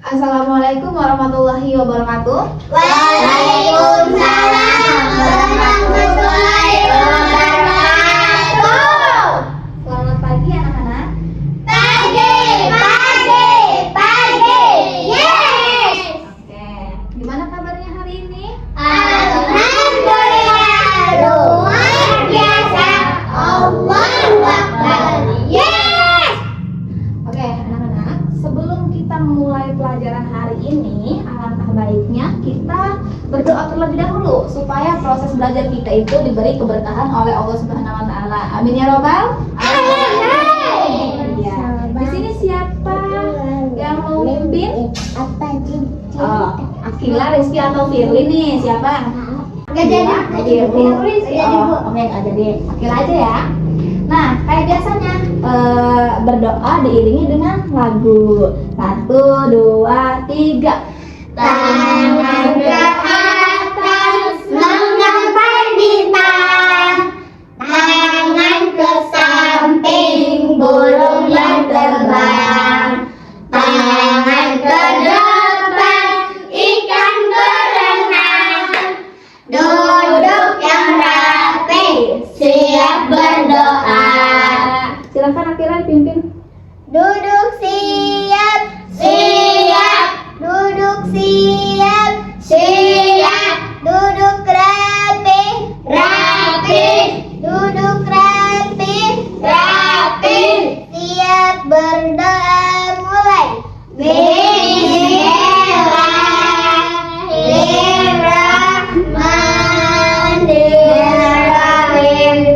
Assalamualaikum warahmatullahi wabarakatuh. Waalaikumsalam warahmatullahi wabarakatuh. Selamat pagi anak-anak. Pagi. Yes. Oke, gimana kabarnya hari ini? Alhamdulillah, luar biasa. Allahu Akbar. Yes. Oke, anak-anak, sebelum kita mulai pelajaran hari ini, alangkah baiknya kita berdoa terlebih dahulu supaya proses belajar kita itu diberi keberkahan oleh Allah Subhanahu wa taala. Amin ya robbal alamin. Ya. Di sini siapa yang mau mimpin? Oh, Akila, Rizky atau Firly nih? Siapa? Nggak jadi. Oke, nggak jadi. Akila aja ya. Nah, kayak biasanya berdoa diiringi dengan lagu. 1, 2, 3. Tangan ke atas menggapai bintang, tangan ke samping burung yang terbang, tangan ke depan ikan berenang, duduk yang rapi siap berdoa. Silakan Akila pimpin. Duduk siap, duduk siap, duduk rapi, duduk rapi, siap berdoa mulai. Bismillahirrahmanirrahim.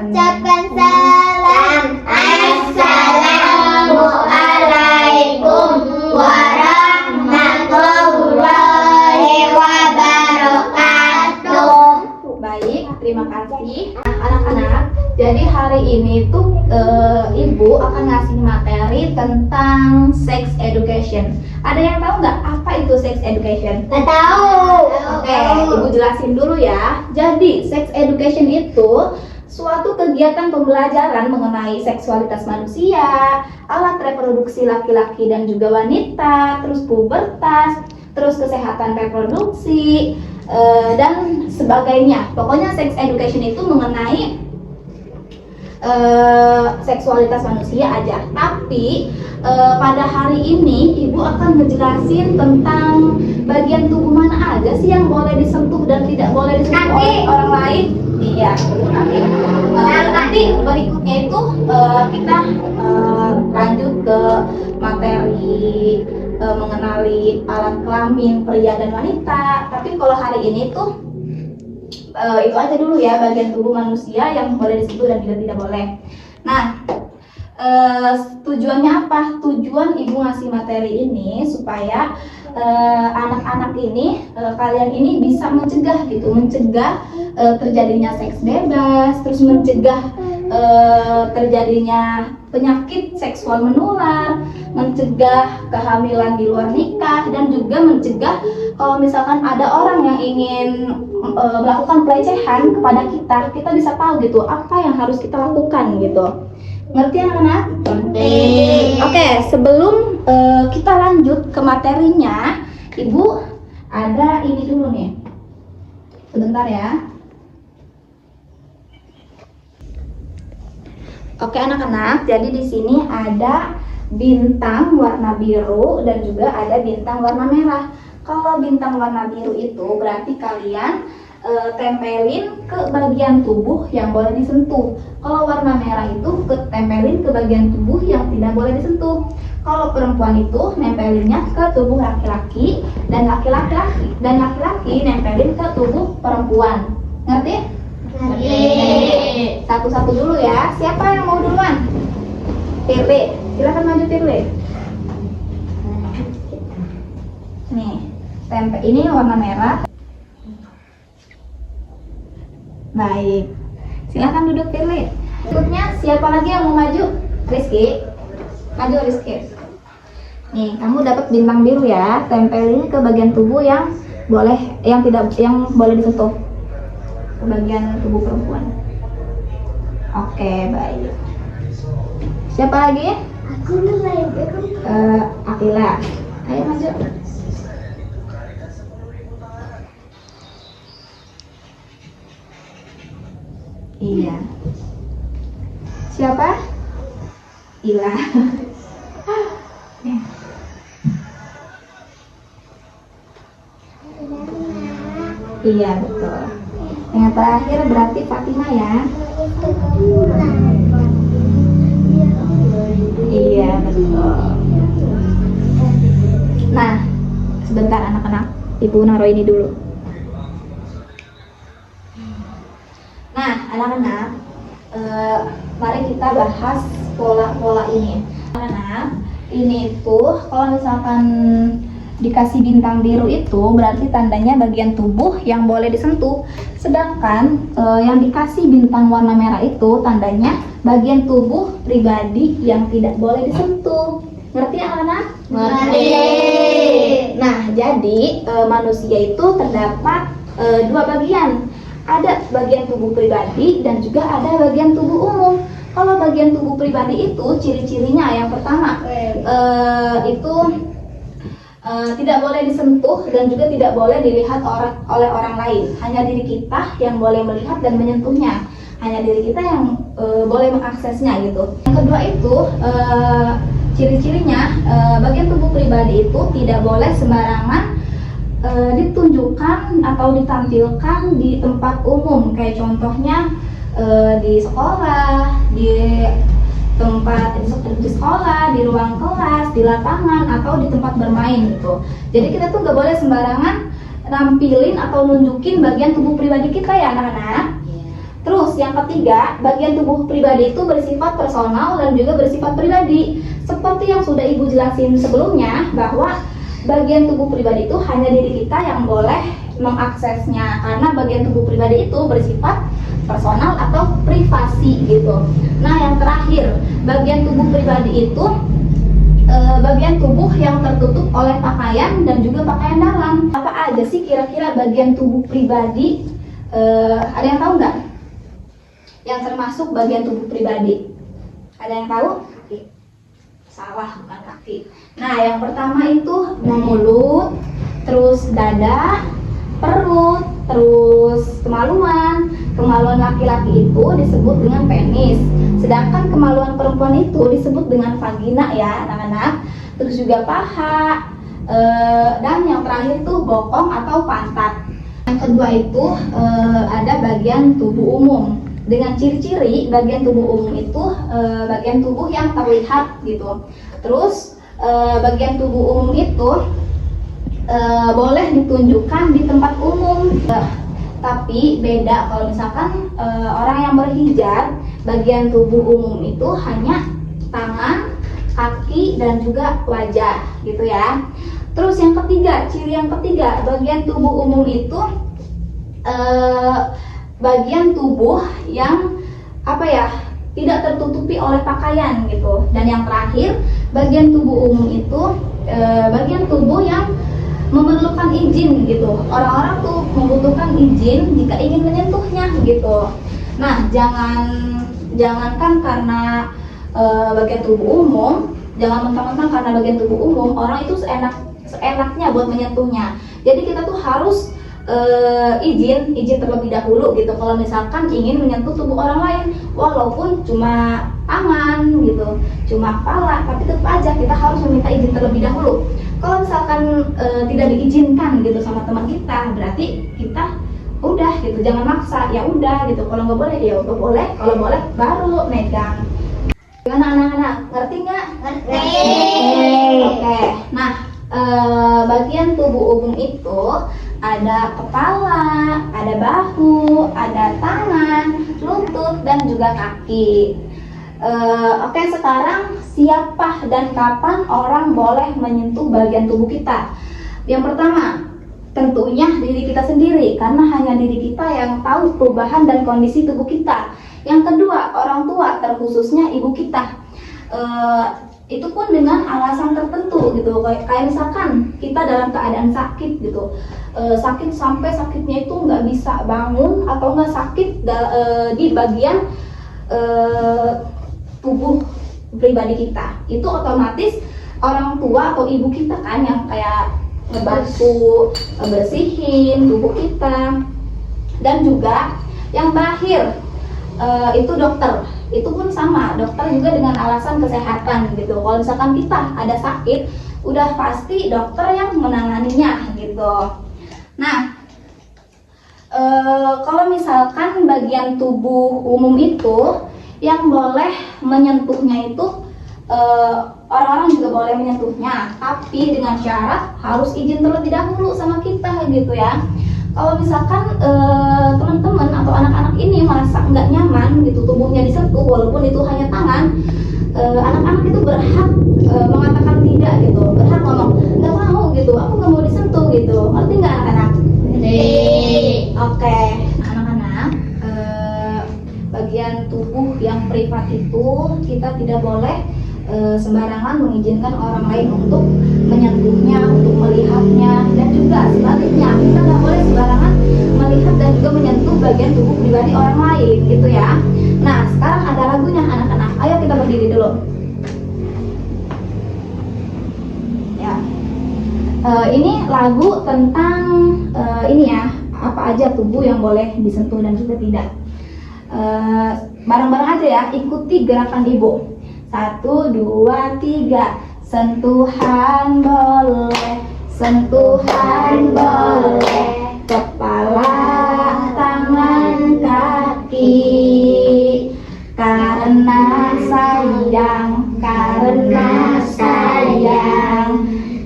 Ucapkan salam. Assalamualaikum warahmatullahi wabarakatuh. Baik, terima kasih anak-anak. Jadi hari ini tuh Ibu akan ngasih materi tentang sex education. Ada yang tahu nggak apa itu sex education? Nggak tahu. Oke, Ibu jelasin dulu ya. Jadi sex education itu suatu kegiatan pembelajaran mengenai seksualitas manusia, alat reproduksi laki-laki dan juga wanita, terus pubertas, terus kesehatan reproduksi, dan sebagainya. Pokoknya sex education itu mengenai seksualitas manusia aja. Tapi pada hari ini Ibu akan ngejelasin tentang bagian tubuh mana aja sih yang boleh disentuh dan tidak boleh disentuh oleh orang lain. Iya, nanti berikutnya itu kita lanjut ke materi mengenali alat kelamin pria dan wanita. Tapi kalau hari ini tuh itu aja dulu ya, bagian tubuh manusia yang boleh disentuh dan tidak boleh. Nah, tujuannya apa? Tujuan Ibu ngasih materi ini supaya anak-anak ini, kalian ini bisa mencegah terjadinya seks bebas, terus mencegah terjadinya penyakit seksual menular, mencegah kehamilan di luar nikah, dan juga mencegah kalau misalkan ada orang yang ingin melakukan pelecehan kepada kita, kita bisa tahu gitu apa yang harus kita lakukan gitu. Ngerti anak-anak? Ngerti. Oke, sebelum kita lanjut ke materinya, Ibu ada ini dulu nih. Sebentar ya. Oke anak-anak, jadi di sini ada bintang warna biru dan juga ada bintang warna merah. Kalau bintang warna biru itu berarti kalian tempelin ke bagian tubuh yang boleh disentuh. Kalau warna merah itu tempelin ke bagian tubuh yang tidak boleh disentuh. Kalau perempuan itu nempelinnya ke tubuh laki-laki dan laki-laki nempelin ke tubuh perempuan. Ngerti? Ngerti. Satu-satu dulu ya. Siapa yang mau duluan? Firly, silakan maju Firly. Nih, tempel ini warna merah. Baik, silakan duduk Firly. Berikutnya siapa lagi yang mau maju? Rizky, maju Rizky. Nih, kamu dapat bintang biru ya. Tempelin ke bagian tubuh yang boleh disentuh, ke bagian tubuh perempuan. Oke, baik. Siapa lagi? Aku mulai. Akila. Ayo maju. Iya. Siapa? Ila. Ya. Iya betul. Yang terakhir berarti Fatimah ya. Iya betul. Nah, sebentar anak-anak, Ibu naruh ini dulu. Nah, anak-anak, mari kita bahas pola-pola ini. Anak-anak, ini itu kalau misalkan dikasih bintang biru itu berarti tandanya bagian tubuh yang boleh disentuh. Sedangkan yang dikasih bintang warna merah itu tandanya bagian tubuh pribadi yang tidak boleh disentuh. Ngerti anak-anak? Ngerti. Nah, jadi manusia itu terdapat dua bagian. Ada bagian tubuh pribadi dan juga ada bagian tubuh umum. Kalau bagian tubuh pribadi itu ciri-cirinya yang pertama itu tidak boleh disentuh dan juga tidak boleh dilihat oleh orang lain. Hanya diri kita yang boleh melihat dan menyentuhnya. Hanya diri kita yang boleh mengaksesnya gitu. Yang kedua itu ciri-cirinya bagian tubuh pribadi itu tidak boleh sembarangan ditunjukkan atau ditampilkan di tempat umum. Kayak contohnya di sekolah, di sekolah, di ruang kelas, di lapangan, atau di tempat bermain gitu. Jadi kita tuh nggak boleh sembarangan nampilin atau nunjukin bagian tubuh pribadi kita ya anak-anak. Terus yang ketiga, bagian tubuh pribadi itu bersifat personal dan juga bersifat pribadi. Seperti yang sudah Ibu jelasin sebelumnya, bahwa bagian tubuh pribadi itu hanya diri kita yang boleh mengaksesnya, karena bagian tubuh pribadi itu bersifat personal atau privasi gitu. Nah, yang terakhir, bagian tubuh pribadi itu bagian tubuh yang tertutup oleh pakaian dan juga pakaian dalam. Apa aja sih kira-kira bagian tubuh pribadi? Ada yang tahu nggak? Yang termasuk bagian tubuh pribadi? Ada yang tahu? Salah, bukan kaki. Nah, yang pertama itu mulut, terus dada, perut, terus kemaluan. Kemaluan laki-laki itu disebut dengan penis, sedangkan kemaluan perempuan itu disebut dengan vagina ya anak-anak. Terus juga paha, dan yang terakhir itu bokong atau pantat. Yang kedua itu ada bagian tubuh umum. Dengan ciri-ciri bagian tubuh umum itu bagian tubuh yang terlihat gitu. Terus bagian tubuh umum itu boleh ditunjukkan di tempat umum. Tapi beda kalau misalkan orang yang berhijab, bagian tubuh umum itu hanya tangan, kaki, dan juga wajah gitu ya. Terus yang ketiga, ciri yang ketiga, bagian tubuh umum itu bagian tubuh yang tidak tertutupi oleh pakaian gitu. Dan yang terakhir, bagian tubuh umum itu bagian tubuh yang memerlukan izin gitu. Orang-orang tuh membutuhkan izin jika ingin menyentuhnya gitu. Nah, jangankan karena bagian tubuh umum, jangan mentang-mentang karena bagian tubuh umum orang itu seenaknya buat menyentuhnya. Jadi kita tuh harus izin terlebih dahulu gitu kalau misalkan ingin menyentuh tubuh orang lain, walaupun cuma tangan gitu, cuma kepala, tapi tetap aja kita harus meminta izin terlebih dahulu. Kalau misalkan tidak diizinkan gitu sama teman kita, berarti kita udah gitu, jangan maksa, ya udah gitu. Kalau nggak boleh ya udah boleh, kalau boleh baru megang. Gimana anak-anak, ngerti nggak? Ngerti. Oke. Nah, bagian tubuh umum itu ada kepala, ada bahu, ada tangan, lutut, dan juga kaki. Oke, sekarang siapa dan kapan orang boleh menyentuh bagian tubuh kita? Yang pertama, tentunya diri kita sendiri, karena hanya diri kita yang tahu perubahan dan kondisi tubuh kita. Yang kedua, orang tua, terkhususnya ibu kita. Itu pun dengan alasan tertentu gitu, kayak misalkan kita dalam keadaan sakit gitu, sakit sampai sakitnya itu nggak bisa bangun atau nggak sakit di bagian tubuh pribadi kita, itu otomatis orang tua atau ibu kita kan yang kayak ngebantu bersihin tubuh kita. Dan juga yang terakhir itu dokter. Itu pun sama, dokter juga dengan alasan kesehatan gitu. Kalau misalkan kita ada sakit, udah pasti dokter yang menanganinya gitu. Nah, kalau misalkan bagian tubuh umum itu yang boleh menyentuhnya itu orang-orang juga boleh menyentuhnya, tapi dengan syarat harus izin terlebih dahulu sama kita gitu ya. Kalau misalkan teman-teman atau anak-anak ini merasa nggak nyaman gitu tubuhnya disentuh, walaupun itu hanya tangan, anak-anak itu berhak mengatakan tidak gitu, berhak ngomong nggak mau gitu, aku nggak mau disentuh gitu. Ngerti nggak anak-anak? Ngerti. Oke, anak-anak, bagian tubuh yang privat itu kita tidak boleh sembarangan mengizinkan orang lain untuk menyentuhnya, untuk melihatnya, dan juga sebaliknya kita nggak boleh sembarangan melihat dan juga menyentuh bagian tubuh pribadi orang lain gitu ya. Nah, sekarang ada lagunya anak-anak, ayo kita berdiri dulu ya. Ini lagu tentang ini ya, apa aja tubuh yang boleh disentuh dan juga tidak. Bareng-bareng aja ya, ikuti gerakan ibu. 1, 2, 3. Sentuhan boleh, sentuhan boleh, kepala, tangan, kaki. Karena sayang, karena sayang,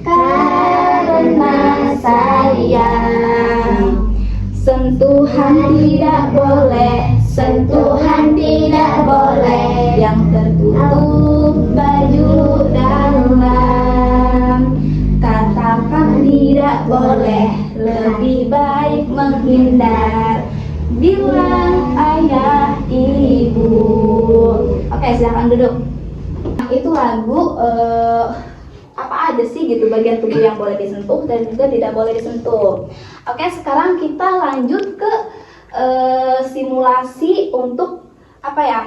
karena sayang. Sentuhan tidak boleh, sentuhan tidak boleh yang tertutup baju dalam. Katakan tidak boleh, lebih baik menghindar. Bilang ayah ibu. Oke, silakan duduk. Itu lagu apa aja sih gitu bagian tubuh yang boleh disentuh dan juga tidak boleh disentuh. Oke, sekarang kita lanjut ke simulasi untuk apa ya,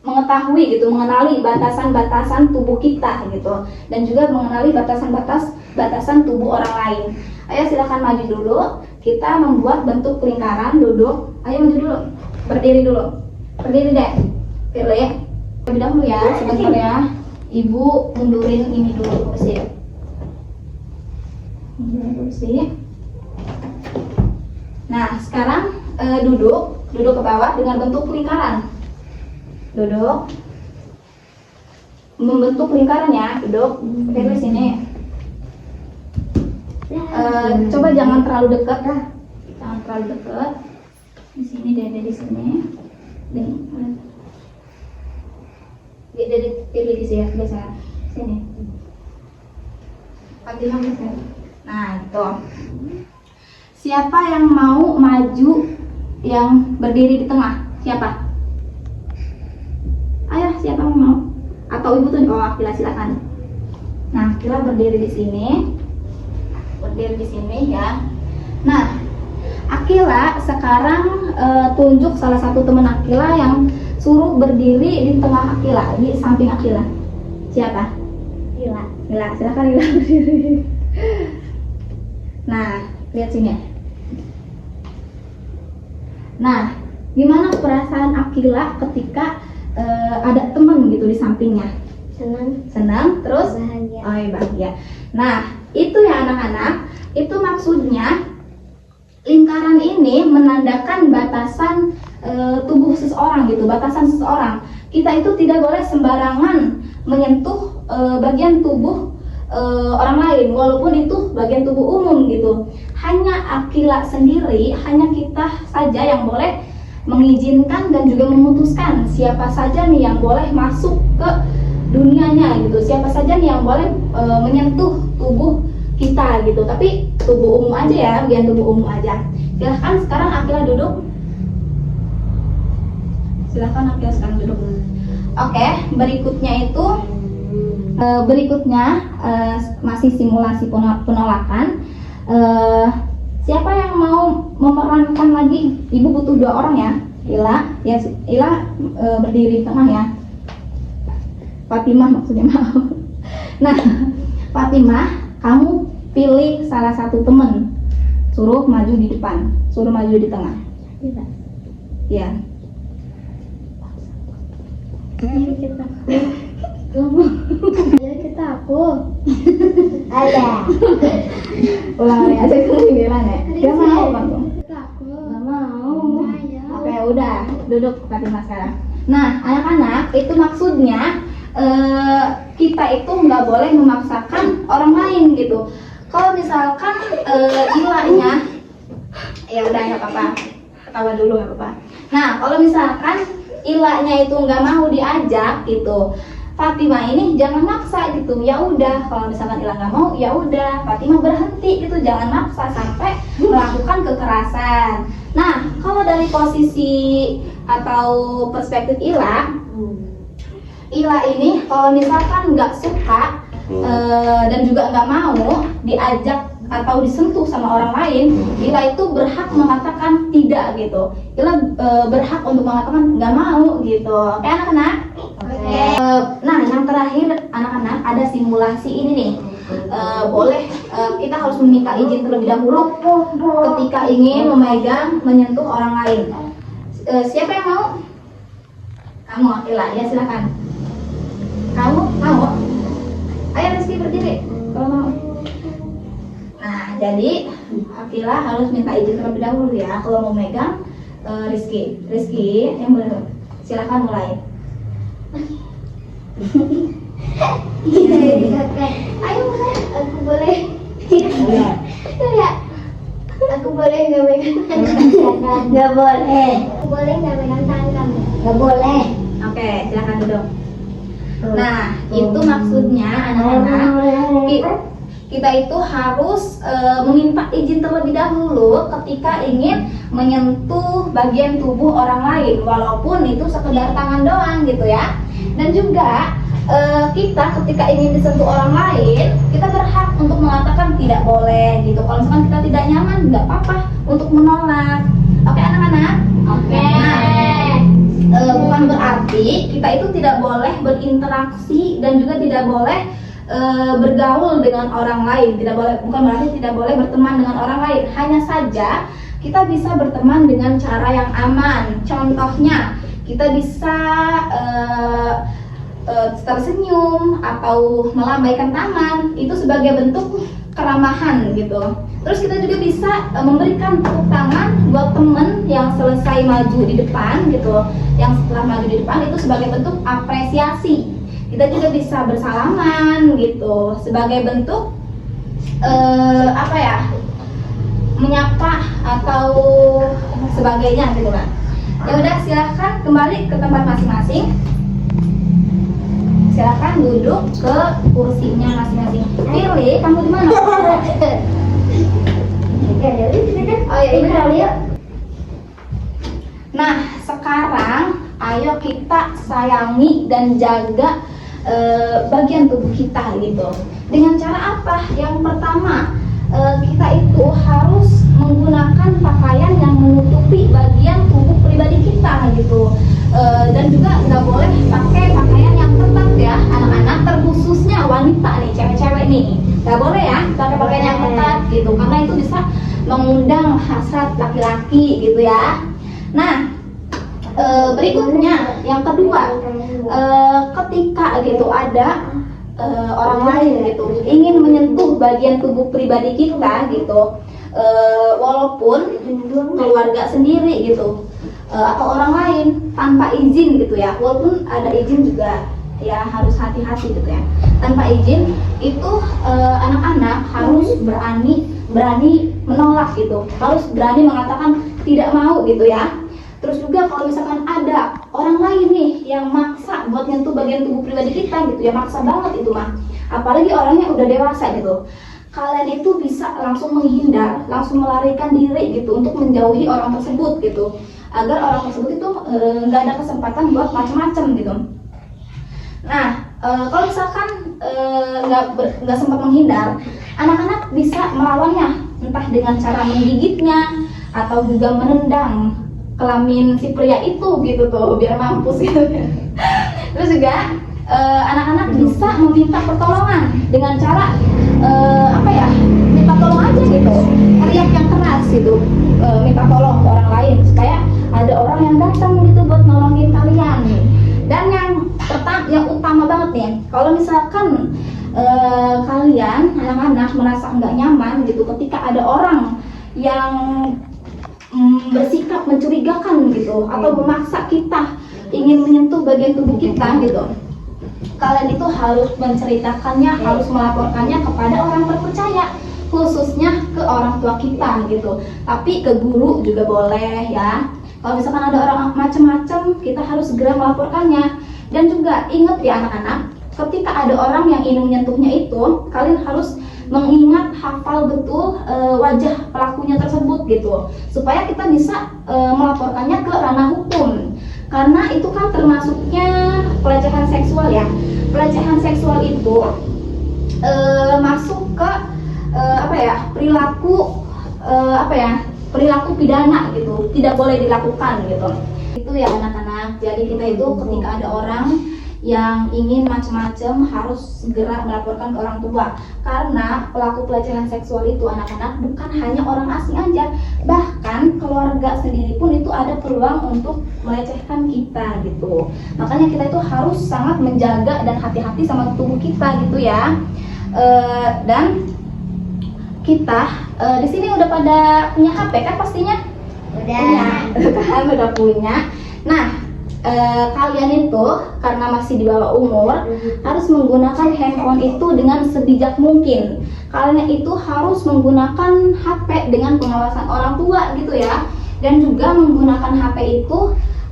mengetahui gitu, mengenali batasan-batasan tubuh kita gitu, dan juga mengenali batasan tubuh orang lain. Ayo silakan maju dulu, kita membuat bentuk lingkaran, duduk. Ayo maju dulu, berdiri dulu, berdiri deh, pilih lebih dahulu ya, sebentar ya. Ibu mundurin ini dulu, kursi. Mundurin kursi. Nah, sekarang duduk ke bawah dengan bentuk lingkaran. Duduk. Membentuk lingkaran ya, duduk. Oke, di sini. Coba jangan terlalu dekat. Jangan terlalu dekat. Di sini, dede di sini. Dede pilih di sini, biasa. Sini. Fatihah bisa. Nah, gitu. Siapa yang mau maju yang berdiri di tengah? Siapa? Ayo, siapa yang mau? Atau ibu tunjuk? Oh, Akila silakan. Nah, Akila berdiri di sini. Berdiri di sini ya. Nah, Akila sekarang tunjuk salah satu teman Akila yang suruh berdiri di tengah Akila, di samping Akila. Siapa? Lila. Lila, silakan Lila berdiri. Nah, lihat sini. Nah, gimana perasaan Akila ketika ada teman gitu di sampingnya? Senang. Senang, terus Bahagia. oh iya, bahagia. Nah, itu ya anak-anak, itu maksudnya lingkaran ini menandakan batasan tubuh seseorang gitu, batasan seseorang. Kita itu tidak boleh sembarangan menyentuh bagian tubuh orang lain, walaupun itu bagian tubuh umum gitu. Hanya Akila sendiri, hanya kita saja yang boleh mengizinkan dan juga memutuskan siapa saja nih yang boleh masuk ke dunianya gitu, siapa saja nih yang boleh menyentuh tubuh kita gitu. Tapi tubuh umum aja ya, bagian tubuh umum aja. Silahkan sekarang Akila duduk. Silahkan Akila sekarang duduk. Oke, berikutnya itu masih simulasi penolakan. Siapa yang mau memerankan lagi? Ibu butuh 2 orang ya. Ila berdiri di tengah ya. Fatimah maksudnya, maaf. Nah, Fatimah, kamu pilih salah satu teman, suruh maju di depan, suruh maju di tengah. Tidak. Ya. Kita. Ya kita aku. Ada. Ulang lagi aja kemudian ya. Gak mau kan? Kita aku. Gak mau. Ayo. Oke, udah duduk Fatimah sekarang. Nah, anak-anak, itu maksudnya kita itu nggak boleh memaksakan orang lain gitu. Kalau misalkan ilahnya, ya udah nggak apa-apa, ketawa dulu nggak apa-apa. Nah, kalau misalkan ilahnya itu nggak mau diajak gitu, Fatimah ini jangan maksa gitu. Ya udah, kalau misalkan Ilah nggak mau, ya udah Fatimah berhenti gitu, jangan maksa sampai melakukan kekerasan. Nah, kalau dari posisi atau perspektif Ilah ini kalau misalkan nggak suka dan juga nggak mau diajak atau disentuh sama orang lain, Ila itu berhak mengatakan tidak gitu. Ila berhak untuk mengatakan nggak mau gitu. Oke anak-anak? Oke. Nah, yang terakhir anak-anak, ada simulasi ini nih. Boleh kita harus meminta izin terlebih dahulu ketika ingin memegang, menyentuh orang lain. Siapa yang mau? Kamu, Akila, ya silakan. Kamu mau? Ayo Rizky berdiri kalau mau. Nah, jadi Akila harus minta izin terlebih dahulu ya kalau mau megang Rizky yang boleh. Silakan mulai. Ayo mulai. Aku boleh. Ya. Aku boleh nggak megang tangan kamu? Nggak boleh. Aku boleh nggak megang tangan kamu? Nggak boleh. Oke, silakan duduk. Nah, itu maksudnya anak-anak, kita itu harus meminta izin terlebih dahulu ketika ingin menyentuh bagian tubuh orang lain, walaupun itu sekedar tangan doang gitu ya. Dan juga kita ketika ingin disentuh orang lain, kita berhak untuk mengatakan tidak boleh gitu. Kalau misalkan kita tidak nyaman, nggak apa-apa untuk menolak. Oke anak-anak? Oke. Bukan berarti kita itu tidak boleh berinteraksi dan juga tidak boleh bergaul dengan orang lain. Bukan berarti tidak boleh berteman dengan orang lain. Hanya saja kita bisa berteman dengan cara yang aman. Contohnya, kita bisa tersenyum atau melambaikan tangan, itu sebagai bentuk keramahan gitu. Terus kita juga bisa memberikan tepuk tangan buat temen yang selesai maju di depan gitu, yang setelah maju di depan itu sebagai bentuk apresiasi. Kita juga bisa bersalaman gitu sebagai bentuk menyapa atau sebagainya gitu kan. Ya udah, silahkan kembali ke tempat masing-masing. Silahkan duduk ke kursinya masing-masing. Pilih, kamu di mana? Oh ya, ini kali ya. Nah, sekarang sekarang ayo kita sayangi dan jaga bagian tubuh kita gitu. Dengan cara apa? Yang pertama, kita itu harus menggunakan pakaian yang menutupi bagian tubuh pribadi kita gitu. Dan juga nggak boleh pakai pakaian yang ketat ya, anak-anak, terkhususnya wanita nih, cewek-cewek nih, nggak boleh ya pakai pakaian yang ketat gitu, karena itu bisa mengundang hasrat laki-laki gitu ya. Nah, berikutnya yang kedua, ketika gitu ada orang lain gitu ingin menyentuh bagian tubuh pribadi kita gitu, walaupun keluarga sendiri gitu, atau orang lain tanpa izin gitu ya, walaupun ada izin juga ya harus hati-hati gitu ya. Tanpa izin itu anak-anak harus berani menolak gitu, harus berani mengatakan tidak mau gitu ya. Terus juga kalau misalkan ada orang lain nih yang maksa buat nyentuh bagian tubuh pribadi kita gitu ya, maksa banget itu mah, apalagi orangnya udah dewasa gitu, kalian itu bisa langsung menghindar, langsung melarikan diri gitu untuk menjauhi orang tersebut gitu, agar orang tersebut itu nggak ada kesempatan buat macam-macam gitu. Nah, kalau misalkan nggak sempat menghindar, anak-anak bisa melawannya, entah dengan cara menggigitnya atau juga menendang kelamin si pria itu gitu tuh, biar mampus gitu. Terus juga anak-anak bisa meminta pertolongan dengan cara minta tolong aja gitu, teriak yang keras gitu, minta tolong ke orang lain supaya ada orang yang datang gitu buat nolongin kalian. Dan yang utama banget nih, kalau misalkan kalian anak-anak merasa nggak nyaman gitu ketika ada orang yang bersikap mencurigakan gitu atau memaksa kita ingin menyentuh bagian tubuh kita gitu, kalian itu harus menceritakannya, harus melaporkannya kepada orang terpercaya, khususnya ke orang tua kita gitu. Tapi ke guru juga boleh ya. Kalau misalkan ada orang macam-macam, kita harus segera melaporkannya. Dan juga ingat ya anak-anak, ketika ada orang yang ingin menyentuhnya itu, kalian harus mengingat, hafal betul wajah pelakunya tersebut gitu, supaya kita bisa melaporkannya ke ranah hukum, karena itu kan termasuknya pelecehan seksual ya. Pelecehan seksual itu masuk ke perilaku pidana gitu, tidak boleh dilakukan gitu. Itu ya anak-anak. Jadi kita itu ketika ada orang yang ingin macam-macam harus segera melaporkan ke orang tua, karena pelaku pelecehan seksual itu anak-anak bukan hanya orang asing aja, bahkan keluarga sendiri pun itu ada peluang untuk melecehkan kita gitu. Makanya kita itu harus sangat menjaga dan hati-hati sama tubuh kita gitu ya. Dan kita di sini udah pada punya HP kan pastinya? Udah punya. Nah, kalian itu karena masih di bawah umur harus menggunakan handphone itu dengan sebijak mungkin. Kalian itu harus menggunakan HP dengan pengawasan orang tua gitu ya. Dan juga menggunakan HP itu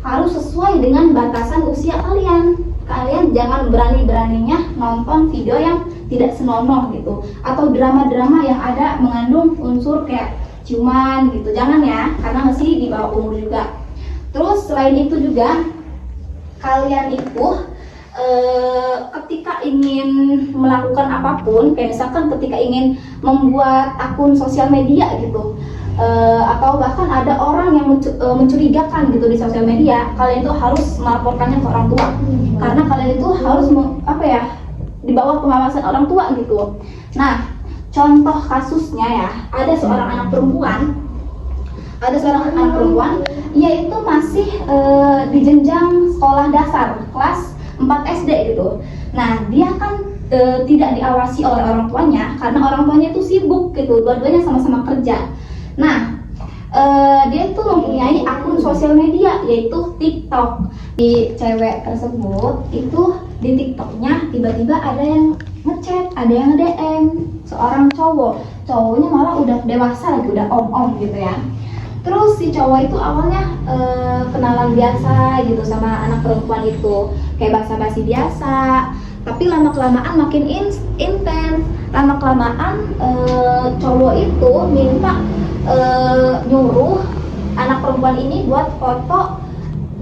harus sesuai dengan batasan usia kalian. Kalian jangan berani-beraninya nonton video yang tidak senonoh gitu, atau drama-drama yang ada mengandung unsur kayak ciuman gitu, jangan ya, karena masih di bawah umur juga. Terus selain itu juga kalian itu ketika ingin melakukan apapun, kayak misalkan ketika ingin membuat akun sosial media gitu, atau bahkan ada orang yang mencurigakan gitu di sosial media, kalian itu harus melaporkannya ke orang tua, karena kalian itu harus di bawah pengawasan orang tua gitu. Nah, contoh kasusnya ya, ada seorang anak perempuan, ia itu masih di jenjang sekolah dasar kelas 4 SD gitu. Nah, dia kan tidak diawasi oleh orang tuanya karena orang tuanya itu sibuk gitu, dua-duanya sama-sama kerja. Nah, dia itu mempunyai akun sosial media yaitu TikTok. Di cewek tersebut itu di TikToknya tiba-tiba ada yang ngechat, ada yang DM seorang cowoknya malah udah dewasa lagi, udah om gitu ya. Terus si cowok itu awalnya kenalan biasa gitu sama anak perempuan itu, kayak basa-basi biasa, tapi lama-kelamaan makin intens. Lama-kelamaan cowok itu minta nyuruh anak perempuan ini buat foto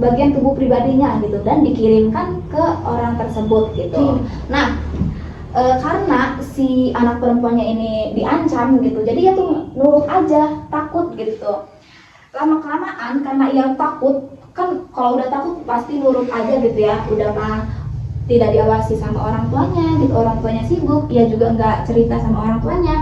bagian tubuh pribadinya gitu dan dikirimkan ke orang tersebut gitu. Nah, karena si anak perempuannya ini diancam gitu, jadi dia tuh nurut aja, takut gitu. Lama kelamaan karena ia takut, kan kalau udah takut pasti nurut aja gitu ya, udah mah tidak diawasi sama orang tuanya gitu, orang tuanya sibuk, ia juga nggak cerita sama orang tuanya.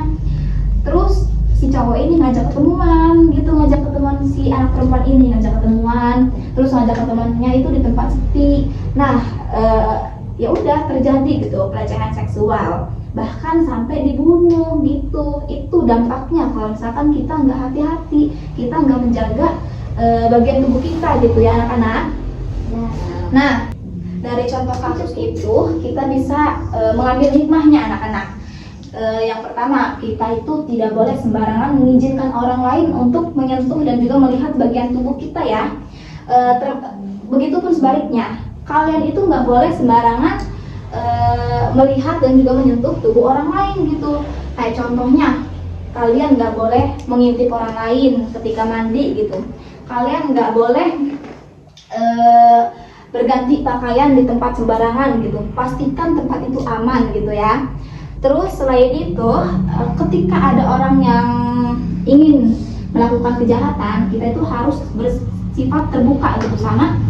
Terus si cowok ini ngajak ketemuan gitu, ngajak ketemuan si anak perempuan ini, ngajak ketemuan, terus ngajak ketemuannya itu di tempat sepi. Nah, ya udah terjadi gitu pelecehan seksual, bahkan sampai dibunuh gitu. Itu dampaknya kalau misalkan kita nggak hati-hati, kita nggak menjaga bagian tubuh kita gitu ya anak-anak. Nah, dari contoh kasus itu kita bisa mengambil hikmahnya anak-anak. Yang pertama, kita itu tidak boleh sembarangan mengizinkan orang lain untuk menyentuh dan juga melihat bagian tubuh kita ya. Begitupun sebaliknya, kalian itu nggak boleh sembarangan melihat dan juga menyentuh tubuh orang lain gitu. Kayak contohnya, kalian nggak boleh mengintip orang lain ketika mandi gitu. Kalian nggak boleh berganti pakaian di tempat sembarangan gitu. Pastikan tempat itu aman gitu ya. Terus selain itu, ketika ada orang yang ingin melakukan kejahatan, kita itu harus bersifat terbuka gitu sama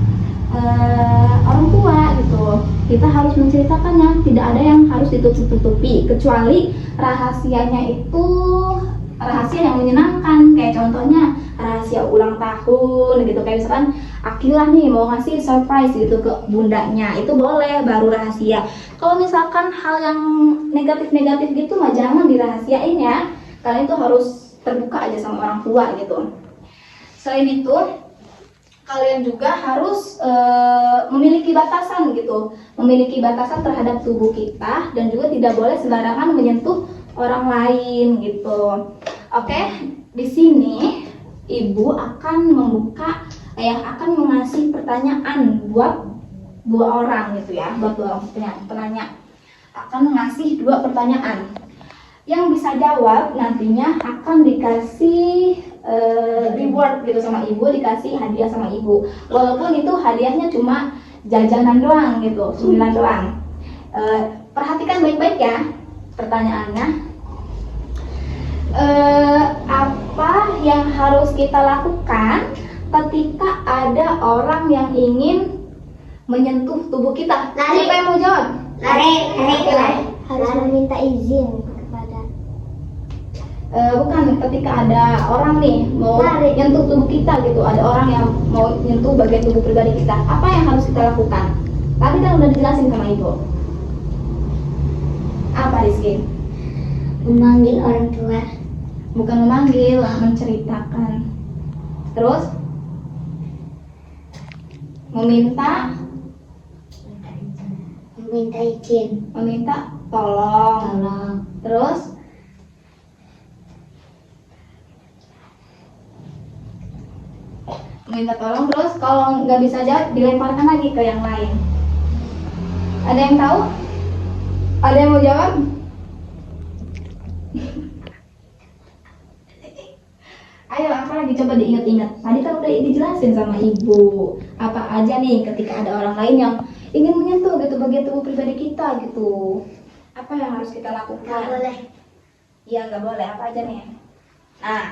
orang tua gitu. Kita harus menceritakannya, tidak ada yang harus ditutup-tutupi, kecuali rahasianya itu rahasia yang menyenangkan, kayak contohnya rahasia ulang tahun gitu, kayak misalkan Akilah nih mau ngasih surprise gitu ke bundanya, itu boleh, baru rahasia. Kalau misalkan hal yang negatif-negatif gitu mah jangan dirahasiain ya, kalian itu harus terbuka aja sama orang tua gitu. Selain itu, kalian juga harus memiliki batasan gitu, memiliki batasan terhadap tubuh kita dan juga tidak boleh sembarangan menyentuh orang lain gitu. Oke, di sini ibu akan membuka, akan mengasih pertanyaan buat dua orang gitu ya, buat dua orang penanya. Akan mengasih dua pertanyaan. Yang bisa jawab nantinya akan dikasih reward gitu sama ibu, dikasih hadiah sama ibu. Walaupun itu hadiahnya cuma jajanan doang gitu, cemilan doang. Perhatikan baik-baik ya pertanyaannya. Apa yang harus kita lakukan ketika ada orang yang ingin menyentuh tubuh kita? Lari. Siapa yang mau jawab? Lari. Harus meminta izin kepada. Bukan, ketika ada orang nih mau nyentuh tubuh kita gitu, ada orang yang mau nyentuh bagian tubuh pribadi kita, apa yang harus kita lakukan? Tadi kan udah dijelasin sama ibu. Apa Rizky? Memanggil orang tua. Bukan memanggil, menceritakan. Terus meminta izin. Meminta tolong. Terus meminta tolong, terus kalau nggak bisa jawab dilemparkan lagi ke yang lain. Ada yang tahu? Ada yang mau jawab? Ayo, apa lagi coba diingat-ingat. Tadi kan udah dijelasin sama ibu apa aja nih ketika ada orang lain yang ingin menyentuh gitu bagian tubuh pribadi kita gitu. Apa yang harus kita lakukan? Nggak boleh. Iya, nggak boleh. Apa aja nih? Nah,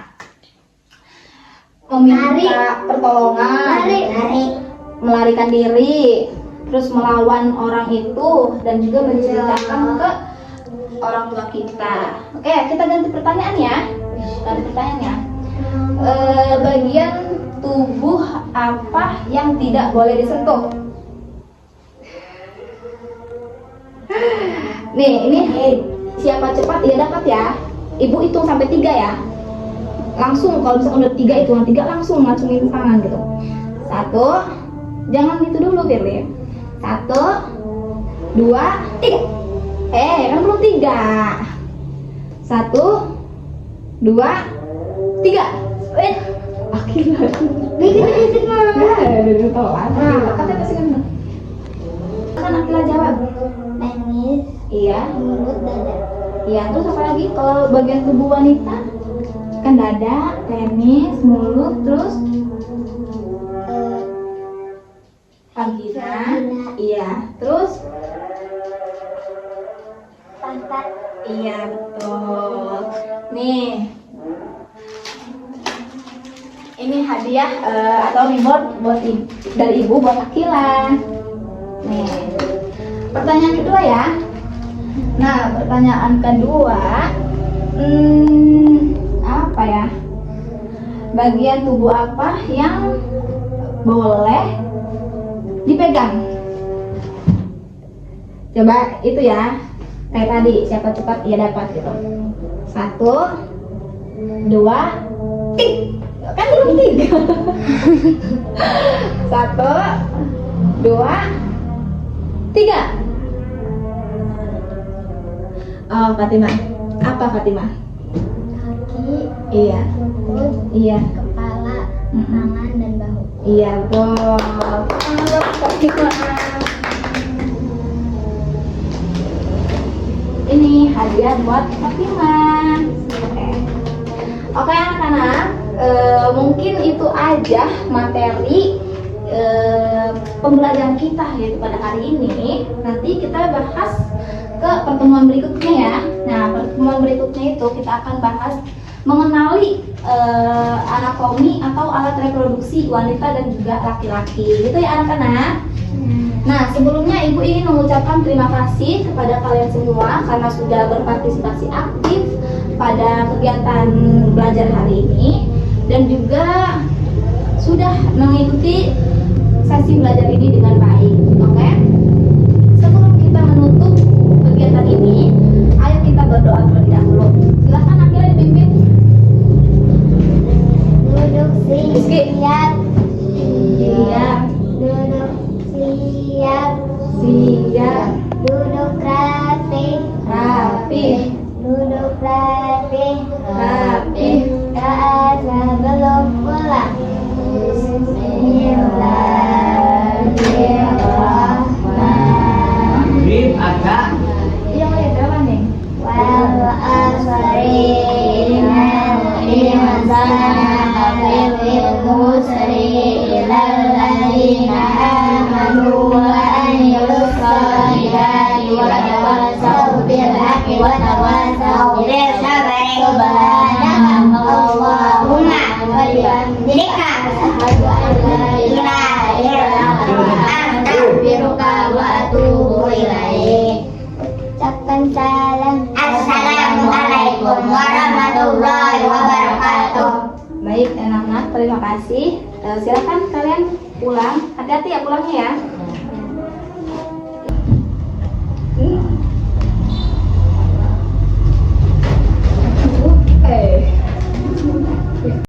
meminta pertolongan, melarikan diri, terus melawan orang itu, dan juga menceritakan ke orang tua kita. Oke, kita ganti pertanyaan ya. Ganti pertanyaannya. Bagian tubuh apa yang tidak boleh disentuh? Nih, ini siapa cepat dia dapat ya. Ibu hitung sampai 3 ya. Langsung kalau misalkan udah 3 hitungan 3 langsung ngacungin tangan gitu. 1, jangan itu dulu Firly. 1, 2, 3. Kan belum 3. 1, 2, 3. Akhirnya. Dikit mah. Udah telat. Kata pasti kan Akila jawab. Penis, Iya. mulut, dada. Iya, terus apa lagi? Kalau bagian tubuh wanita kan dada, penis, mulut, terus Vagina. Vagina. Iya. Terus? Pantat. Iya, betul. Nih. Ini hadiah atau reward buat dari ibu buat Akila. Nih. Pertanyaan kedua ya. Nah, pertanyaan kedua, apa ya? Bagian tubuh apa yang boleh dipegang? Coba itu ya, kayak tadi, siapa cepat ya dapat gitu. 1, 2, tik. Kan belum 3. 1, 2, 3. Oh, Fatimah. Apa Fatimah? Kaki. Iya. Lutut. Iya. Kepala. Mm-mm. Tangan dan bahu. Iya, betul. Halo, Fatimah. Ini hadiah buat Fatimah. Oke anak-anak, mungkin itu aja materi pembelajaran kita yaitu pada hari ini. Nanti kita bahas ke pertemuan berikutnya ya. Nah, pertemuan berikutnya itu kita akan bahas mengenali anatomi atau alat reproduksi wanita dan juga laki-laki. Gitu ya anak-anak. Nah, sebelumnya Ibu ingin mengucapkan terima kasih kepada kalian semua karena sudah berpartisipasi aktif pada kegiatan belajar hari ini dan juga sudah mengikuti sesi belajar ini dengan baik. Oke? Sebelum kita menutup kegiatan ini, ayo kita berdoa terlebih dahulu. Silakan akhirnya dipimpin. Duduk Rizky. siap. Siap. Duduk siap. Siap. Duduk rapi. Rapi. Duduk rapi. Rapi. Doa sebelum pulang. Bismillahirrahmanirrahim. Ada Yang lihat berapa nih? Wal asri innal insana lafil khusri illal ladzina amanu wa amilus solihati wa tawassaw bil haqqi wa tawassaw bis sabri. Subhanallahumma wa bihamdika asyhadu an la ilaha illa anta astaghfiruka wa atubu ilaik. Ucapkan salam. Assalamualaikum warahmatullahi wabarakatuh. Baik anak-anak, terima kasih. Silakan kalian pulang. Hati-hati ya pulangnya ya.